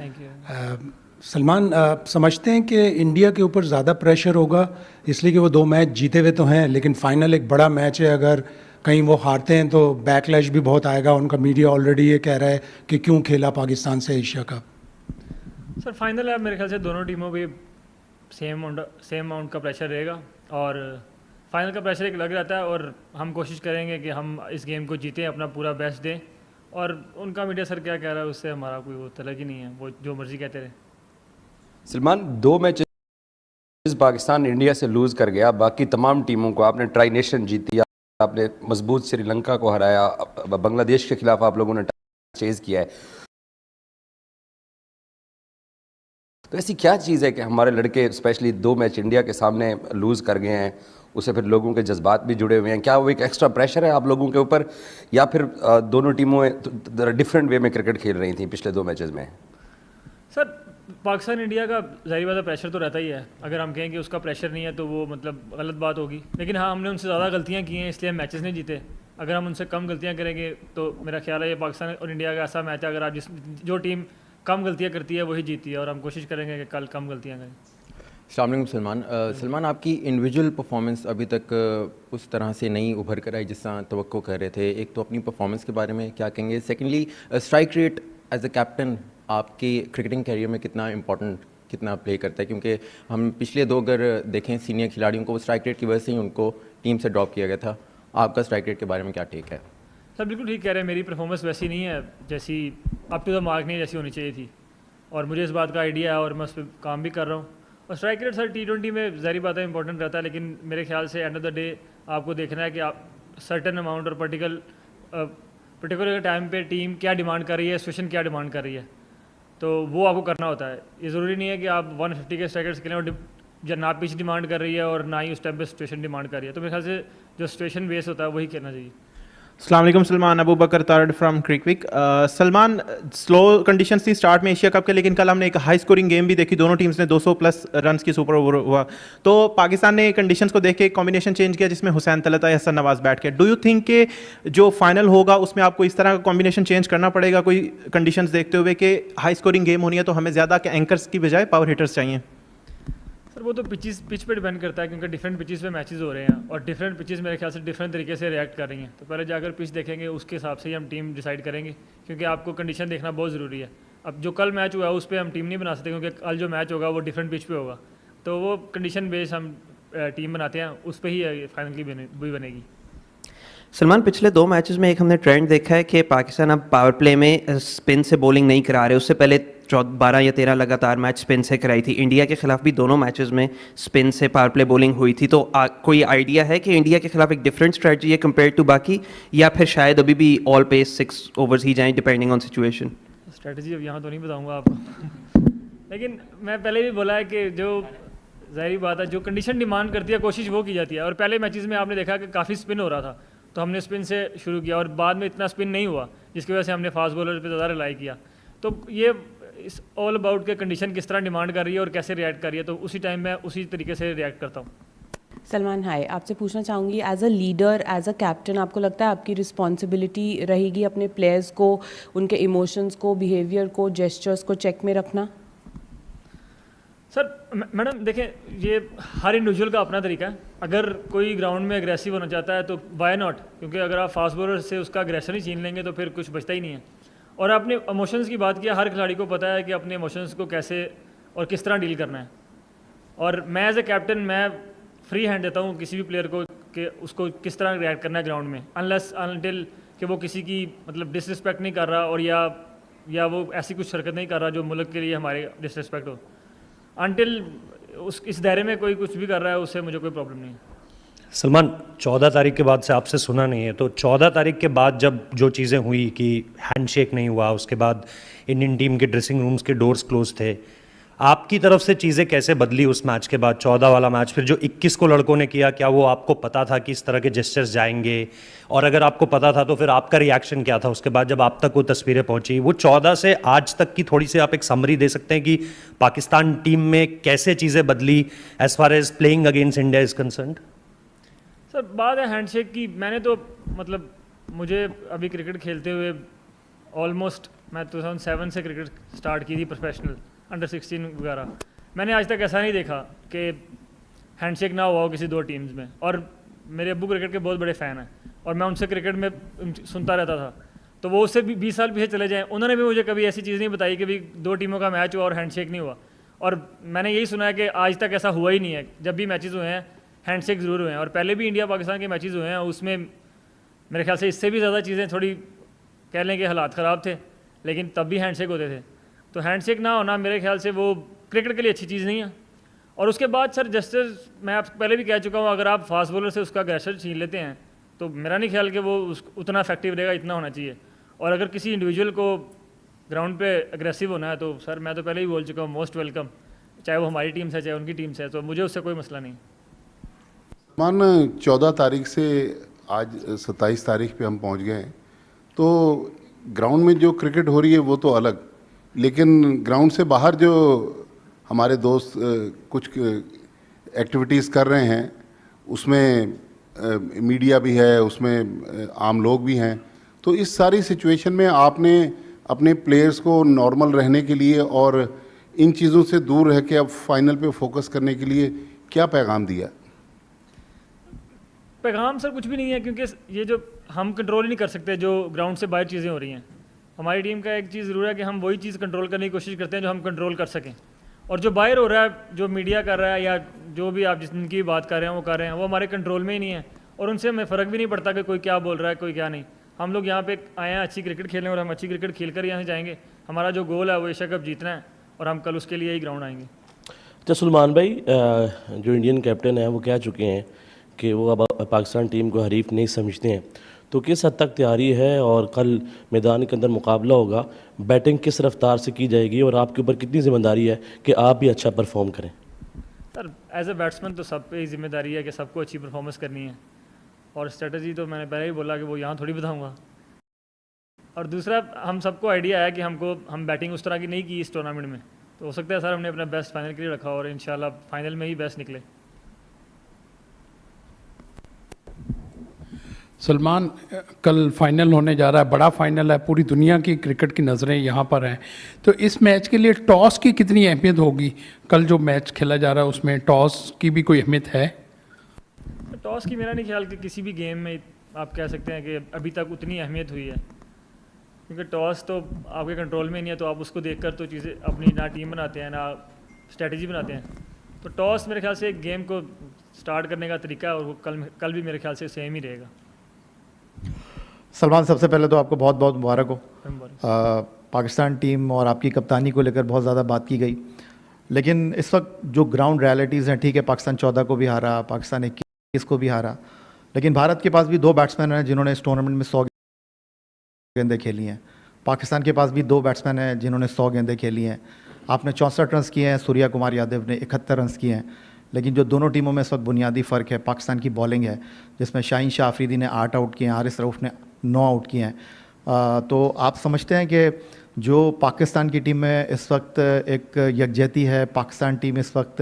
Thank you. Salman, समझते हैं कि इंडिया के ऊपर ज़्यादा प्रेशर होगा इसलिए कि वो 2 मैच जीते हुए तो हैं, लेकिन फाइनल एक बड़ा मैच है, अगर कहीं वो हारते हैं तो बैकलैश भी बहुत आएगा। उनका मीडिया ऑलरेडी ये कह रहा है कि क्यों खेला पाकिस्तान से एशिया कप। सर फाइनल है, मेरे ख्याल से दोनों टीमों पे सेम अमाउंट का प्रेशर रहेगा और फाइनल का प्रेशर एक अलग रहता है और हम कोशिश करेंगे कि हम इस गेम को जीतें, अपना पूरा बेस्ट दें। और उनका मीडिया सर क्या कह रहा है उससे हमारा कोई वो तलक ही नहीं है, वो जो मर्जी कहते रहे। सलमान, 2 मैचेस पाकिस्तान इंडिया से लूज़ कर गया, बाकी तमाम टीमों को आपने ट्राई नेशन जीती, आपने मजबूत श्रीलंका को हराया, बांग्लादेश के खिलाफ आप लोगों ने चेज किया है। तो ऐसी क्या चीज़ है कि हमारे लड़के स्पेशली 2 मैच इंडिया के सामने लूज़ कर गए हैं, उससे फिर लोगों के जज्बात भी जुड़े हुए हैं? क्या वो एक एक्स्ट्रा प्रेशर है आप लोगों के ऊपर, या फिर दोनों टीमों डिफरेंट वे में क्रिकेट खेल रही थी पिछले 2 मैचेस में? सर पाकिस्तान इंडिया का ज़ाहिर बात है प्रेशर तो रहता ही है, अगर हम कहें कि उसका प्रेशर नहीं है तो वो मतलब गलत बात होगी। लेकिन हाँ, हमने उनसे ज़्यादा गलतियाँ की हैं इसलिए हम मैचेस नहीं जीते। अगर हम उनसे कम गलतियाँ करेंगे तो मेरा ख्याल है ये पाकिस्तान और इंडिया का ऐसा मैच है, अगर आप जो टीम कम गलतियाँ करती है वही जीती है, और हम कोशिश करेंगे कि कल कम गलतियाँ करें। अस्सलाम वालेकुम सलमान। सलमान, आपकी इंडिविजुअल परफॉर्मेंस अभी तक उस तरह से नहीं उभर कर आई जिस तरह तवक्को कर रहे थे। एक तो अपनी परफॉर्मेंस के बारे में क्या कहेंगे, secondly strike rate as a captain आपके क्रिकेटिंग कैरियर में कितना प्ले करता है? क्योंकि हम पिछले 2 अगर देखें सीनियर खिलाड़ियों को, स्ट्राइक रेट की वजह से ही उनको टीम से ड्रॉप किया गया था। आपका स्ट्राइक रेट के बारे में क्या टेक है? सर बिल्कुल ठीक कह रहे हैं, मेरी परफॉर्मेंस वैसी नहीं है जैसी अप टू द मार्क नहीं जैसी होनी चाहिए थी, और मुझे इस बात का आइडिया है और मैं उस पर काम भी कर रहा हूँ। और स्ट्राइक रेट सर T20 में ज़ाहिर बात है इंपॉर्टेंट रहता है, लेकिन मेरे ख्याल से एंड ऑफ द डे आपको देखना है कि आप सर्टन अमाउंट और पर्टिकुलर टाइम पे टीम क्या डिमांड कर रही है, सिचुएशन क्या डिमांड कर रही है, तो वो आपको करना होता है। ये ज़रूरी नहीं है कि आप 150 के स्ट्राइकर्स खेलें और ना पिच डिमांड कर रही है और ना ही उस टाइम पे सिचुएशन डिमांड कर रही है, तो मेरे ख्याल से जो सिचुएशन बेस होता है वही खेलना चाहिए। अस्सलाम वालेकुम Salman, Abu Bakar Tarar from CricWick. Salman, slow conditions थी स्टार्ट में एशिया कप के, लेकिन कल हमने एक हाई स्कोरिंग गेम भी देखी, दोनों टीम्स ने 200 प्लस रन्स की सुपर ओवर हुआ। तो पाकिस्तान ने कंडीशंस को देख के कॉम्बिनेशन चेंज किया जिसमें हुसैन तलत या हसन नवाज बैठ के। डू यू थिंक के जो फाइनल होगा उसमें आपको इस तरह का कॉम्बिनेशन चेंज करना पड़ेगा कोई कंडीशंस देखते हुए कि हाई स्कोरिंग गेम होनी है तो हमें ज़्यादा एंकर्स की बजाय पावर हिटर्स चाहिए? सर वो तो पिच पे डिपेंड करता है, क्योंकि डिफरेंट पिचेस पे मैचेस हो रहे हैं और डिफरेंट पिचेस मेरे ख्याल से डिफरेंट तरीके से रिएक्ट कर रही हैं। तो पहले जाकर पिच देखेंगे, उसके हिसाब से ही हम टीम डिसाइड करेंगे, क्योंकि आपको कंडीशन देखना बहुत ज़रूरी है। अब जो कल मैच हुआ है उस पर हम टीम नहीं बना सकते, क्योंकि कल जो मैच होगा वो डिफरेंट पिच पे होगा, तो वो कंडीशन बेस हम टीम बनाते हैं, उस पर ही फाइनल की भी बनेगी। सलमान, पिछले 2 मैचेस में एक हमने ट्रेंड देखा है कि पाकिस्तान अब पावर प्ले में स्पिन से बॉलिंग नहीं करा रहे। उससे पहले 12 या 13 लगातार मैच स्पिन से कराई थी। इंडिया के खिलाफ भी दोनों मैचेस में स्पिन से पावर प्ले बॉलिंग हुई थी। तो कोई आइडिया है कि इंडिया के खिलाफ एक डिफरेंट स्ट्रेटजी है कंपेयर टू बाकी, या फिर शायद अभी भी ऑल पेस 6 ओवर्स ही जाएं डिपेंडिंग ऑन सिचुएशन? स्ट्रेटजी अब यहाँ तो नहीं बताऊँगा आपको लेकिन मैं पहले भी बोला है कि जो ज़ाहिर बात है जो कंडीशन डिमांड करती है कोशिश वो की जाती है। और पहले मैचेस में आपने देखा कि काफ़ी स्पिन हो रहा था, तो हमने स्पिन से शुरू किया और बाद में इतना स्पिन नहीं हुआ, जिसकी वजह से हमने फास्ट बॉलर पे ज़्यादा रिलाई किया। तो ये इस ऑल अबाउट के कंडीशन किस तरह डिमांड कर रही है और कैसे रिएक्ट कर रही है, तो उसी टाइम मैं उसी तरीके से रिएक्ट करता हूँ। सलमान हाय, आपसे पूछना चाहूँगी as a leader, as a captain, आपको लगता है आपकी रिस्पॉन्सिबिलिटी रहेगी अपने प्लेयर्स को, उनके इमोशंस को, बिहेवियर को, जेस्चर्स को चेक में रखना? सर मैडम देखें, ये हर इंडिविजुअल का अपना तरीका है। अगर कोई ग्राउंड में एग्रेसिव होना चाहता है तो वाई नॉट, क्योंकि अगर आप फास्ट बॉलर से उसका एग्रेशन ही छीन लेंगे तो फिर कुछ बचता ही नहीं है। और आपने इमोशंस की बात किया, हर खिलाड़ी को पता है कि अपने इमोशंस को कैसे और किस तरह डील करना है। और मैं एज ए कैप्टन मैं फ्री हैंड देता हूँ किसी भी प्लेयर को कि उसको किस तरह रिएक्ट करना है ग्राउंड में, अनलेस अनटिल कि वो किसी की मतलब डिसरिस्पेक्ट नहीं कर रहा और या वो ऐसी कुछ हरकत नहीं कर रहा जो मुल्क के लिए हमारे डिसरिस्पेक्ट हो। अनटिल इस दायरे में कोई कुछ भी कर रहा है उससे मुझे कोई प्रॉब्लम नहीं है। सलमान, 14 तारीख के बाद से आपसे सुना नहीं है, तो 14 तारीख के बाद जब जो चीज़ें हुई कि हैंडशेक नहीं हुआ, उसके बाद इंडियन टीम के ड्रेसिंग रूम्स के डोर्स क्लोज थे, आपकी तरफ से चीज़ें कैसे बदली उस मैच के बाद? 14 वाला मैच फिर जो 21 को लड़कों ने किया, क्या वो आपको पता था कि इस तरह के जेस्चर्स जाएंगे? और अगर आपको पता था तो फिर आपका रिएक्शन क्या था उसके बाद जब आप तक वो तस्वीरें पहुंची? वो 14 से आज तक की थोड़ी सी आप एक समरी दे सकते हैं कि पाकिस्तान टीम में कैसे चीज़ें बदली as far as playing against India is concerned? Sir बात है हैंडशेक की, मैंने तो मतलब मुझे अभी क्रिकेट खेलते हुए ऑलमोस्ट मैं 2007 से क्रिकेट स्टार्ट की थी प्रोफेशनल, अंडर 16 वगैरह। मैंने आज तक ऐसा नहीं देखा कि हैंडशेक ना हुआ हो किसी दो टीम्स में। और मेरे अब्बू क्रिकेट के बहुत बड़े फ़ैन हैं और मैं उनसे क्रिकेट में सुनता रहता था, तो वो उससे भी 20 साल पीछे चले जाएँ, उन्होंने भी मुझे कभी ऐसी चीज़ नहीं बताई कि भी दो टीमों का मैच हुआ और हैंडशेक नहीं हुआ। और मैंने यही सुना है कि आज तक ऐसा हुआ ही नहीं है। जब भी मैचेस हुए हैं हैंडशेक ज़रूर हुए हैं, और पहले भी इंडिया पाकिस्तान के मैचेस हुए हैं, उसमें मेरे ख्याल से इससे भी ज़्यादा चीज़ें थोड़ी कह लें कि हालात ख़राब थे, लेकिन तब भी हैंडशेक होते थे। तो हैंडशेक ना होना मेरे ख्याल से वो क्रिकेट के लिए अच्छी चीज़ नहीं है। और उसके बाद सर, जस्टिस मैं आपको पहले भी कह चुका हूँ, अगर आप फास्ट बॉलर से उसका अग्रेशन छीन लेते हैं तो मेरा नहीं ख्याल कि वो उतना इफेक्टिव रहेगा, इतना होना चाहिए। और अगर किसी इंडिविजुअल को ग्राउंड पे अग्रेसिव होना है तो सर मैं तो पहले ही बोल चुका हूँ, मोस्ट वेलकम, चाहे वो हमारी टीम से चाहे उनकी टीम से, तो मुझे उससे कोई मसला नहीं। मान 14 तारीख से आज 27 तारीख पे हम पहुंच गए हैं, तो ग्राउंड में जो क्रिकेट हो रही है वो तो अलग, लेकिन ग्राउंड से बाहर जो हमारे दोस्त कुछ एक्टिविटीज़ कर रहे हैं, उसमें मीडिया भी है, उसमें आम लोग भी हैं। तो इस सारी सिचुएशन में आपने अपने प्लेयर्स को नॉर्मल रहने के लिए और इन चीज़ों से दूर रह के अब फाइनल पे फोकस करने के लिए क्या पैगाम दिया? पैगाम सर कुछ भी नहीं है, क्योंकि ये जो हम कंट्रोल ही नहीं कर सकते जो ग्राउंड से बाहर चीज़ें हो रही हैं। हमारी टीम का एक चीज़ ज़रूर है कि हम वही चीज़ कंट्रोल करने की कोशिश करते हैं जो हम कंट्रोल कर सकें। और जो बाहर हो रहा है, जो मीडिया कर रहा है या जो भी आप जिनकी बात कर रहे हैं वो कर रहे हैं, वो हमारे कंट्रोल में ही नहीं है और उनसे हमें फ़र्क भी नहीं पड़ता कि कोई क्या बोल रहा है कोई क्या नहीं। हम लोग यहाँ पे आए हैं अच्छी क्रिकेट खेलने और हम अच्छी क्रिकेट खेल कर यहाँ से जाएंगे। हमारा जो गोल है वो एशिया कप जीतना है और हम कल उसके लिए ही ग्राउंड आएंगे। अच्छा सलमान भाई, जो इंडियन कैप्टन है वो कह चुके हैं कि वो अब पाकिस्तान टीम को हरीफ नहीं समझते हैं, तो किस हद तक तैयारी है और कल मैदान के अंदर मुकाबला होगा, बैटिंग किस रफ्तार से की जाएगी और आपके ऊपर कितनी ज़िम्मेदारी है कि आप भी अच्छा परफॉर्म करें? सर एज ए बैट्समैन तो सब पे ही जिम्मेदारी है कि सबको अच्छी परफॉर्मेंस करनी है, और स्ट्रेटजी तो मैंने पहले ही बोला कि वो यहाँ थोड़ी बताऊँगा। और दूसरा, हम सबको आइडिया है कि हम बैटिंग उस तरह की नहीं की इस टूर्नामेंट में, तो हो सकता है सर हमने अपना बेस्ट फाइनल के लिए रखा और इंशाल्लाह फाइनल में ही बेस्ट निकले। सलमान, कल फाइनल होने जा रहा है, बड़ा फाइनल है, पूरी दुनिया की क्रिकेट की नज़रें यहाँ पर हैं, तो इस मैच के लिए टॉस की कितनी अहमियत होगी? कल जो मैच खेला जा रहा है उसमें टॉस की भी कोई अहमियत है? टॉस की मेरा नहीं ख्याल कि किसी भी गेम में आप कह सकते हैं कि अभी तक उतनी अहमियत हुई है, क्योंकि टॉस तो आपके कंट्रोल में नहीं है, तो आप उसको देखकर तो चीज़ें अपनी ना टीम बनाते हैं ना स्ट्रेटजी बनाते हैं। तो टॉस मेरे ख्याल से एक गेम को स्टार्ट करने का तरीका है और वो कल भी मेरे ख्याल से सेम ही रहेगा। सलमान, सबसे पहले तो आपको बहुत बहुत मुबारक हो। पाकिस्तान टीम और आपकी कप्तानी को लेकर बहुत ज़्यादा बात की गई, लेकिन इस वक्त जो ग्राउंड रियलिटीज़ हैं, ठीक है पाकिस्तान 14 को भी हारा, पाकिस्तान 21 को भी हारा, लेकिन भारत के पास भी 2 बैट्समैन हैं जिन्होंने इस टूर्नामेंट में 100 गेंदें खेली हैं। पाकिस्तान के पास भी 2 बैट्समैन हैं जिन्होंने 100 गेंदें खेली हैं। आपने 64 रन किए हैं, सूर्या कुमार यादव ने 71 रन किए हैं। लेकिन जो दोनों टीमों में इस वक्त बुनियादी फ़र्क है, पाकिस्तान की बॉलिंग है, जिसमें शाहीन शाह अफरीदी ने 8 आउट किए हैं, हारिस रऊफ ने 9 आउट किए हैं। तो आप समझते हैं कि जो पाकिस्तान की टीम में इस वक्त एक यकजहती है, पाकिस्तान टीम इस वक्त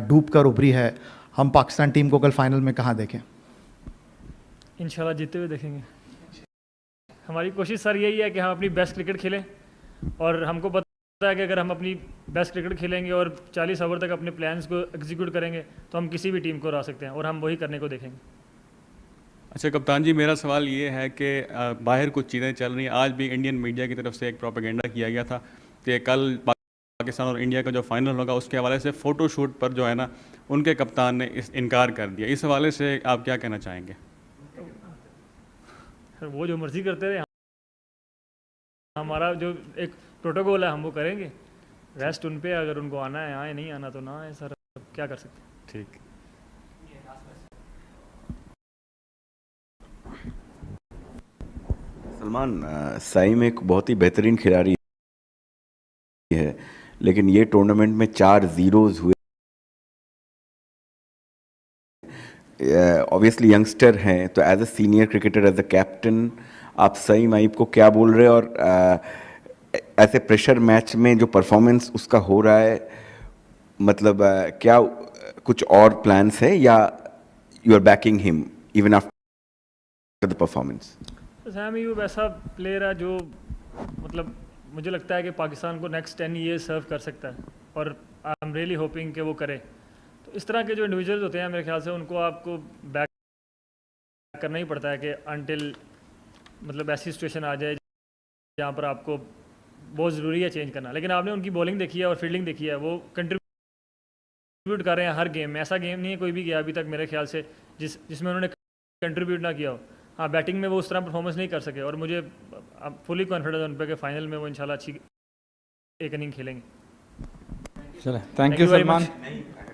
डूब कर उभरी है, हम पाकिस्तान टीम को कल फाइनल में कहाँ देखें? इंशाल्लाह जीते हुए देखेंगे। हमारी कोशिश सर यही है कि हम अपनी बेस्ट क्रिकेट खेलें, और हमको पता है कि अगर हम अपनी बेस्ट क्रिकेट खेलेंगे और 40 ओवर तक अपने प्लान्स को एग्जीक्यूट करेंगे तो हम किसी भी टीम को हरा सकते हैं, और हम वही करने को देखेंगे। अच्छा कप्तान जी, मेरा सवाल ये है कि बाहर कुछ चीज़ें चल रही हैं। आज भी इंडियन मीडिया की तरफ से एक प्रोपेगेंडा किया गया था कि कल पाकिस्तान और इंडिया का जो फाइनल होगा उसके हवाले से फ़ोटो शूट पर जो है ना, उनके कप्तान ने इनकार कर दिया। इस हवाले से आप क्या कहना चाहेंगे? वो जो मर्जी करते रहे, हमारा जो एक प्रोटोकॉल है हम वो करेंगे, रेस्ट उन पे, अगर उनको आना है आए, नहीं आना तो ना आए सर, क्या कर सकते हैं। ठीक। सलमान, साइम एक बहुत ही बेहतरीन खिलाड़ी है, लेकिन ये टूर्नामेंट में 4 ज़ीरोज़ हुए। ऑब्वियसली यंगस्टर हैं, तो as a senior cricketer, as a captain, आप सईम आइब को क्या बोल रहे हैं? और ऐसे प्रेशर मैच में जो परफॉर्मेंस उसका हो रहा है, मतलब क्या कुछ और प्लान्स है या you are backing him even after the performance? Saim Ayub ऐसा प्लेयर है जो मतलब मुझे लगता है कि पाकिस्तान को नेक्स्ट 10 ईयर्स सर्व कर सकता है, और आई एम रियली होपिंग कि वो करे। तो इस तरह के जो इंडिविजुअल्स होते हैं मेरे ख्याल से उनको आपको बैक करना ही पड़ता है कि अनटिल मतलब ऐसी सिचुएशन आ जाए जहाँ पर आपको बहुत ज़रूरी है चेंज करना। लेकिन आपने उनकी बॉलिंग देखी है और फील्डिंग देखी है, वो कंट्रीब्यूट कर रहे हैं हर गेम में। ऐसा गेम नहीं है कोई भी गया अभी तक मेरे ख्याल से जिसमें उन्होंने कंट्रीब्यूट ना किया हो। हाँ, बैटिंग में वो उस तरह परफॉर्मेंस नहीं कर सके, और मुझे फुली कॉन्फिडेंस उन पर कि फाइनल में वो इंशाल्लाह अच्छी एक इनिंग खेलेंगे। चले, thank you very Salman. much.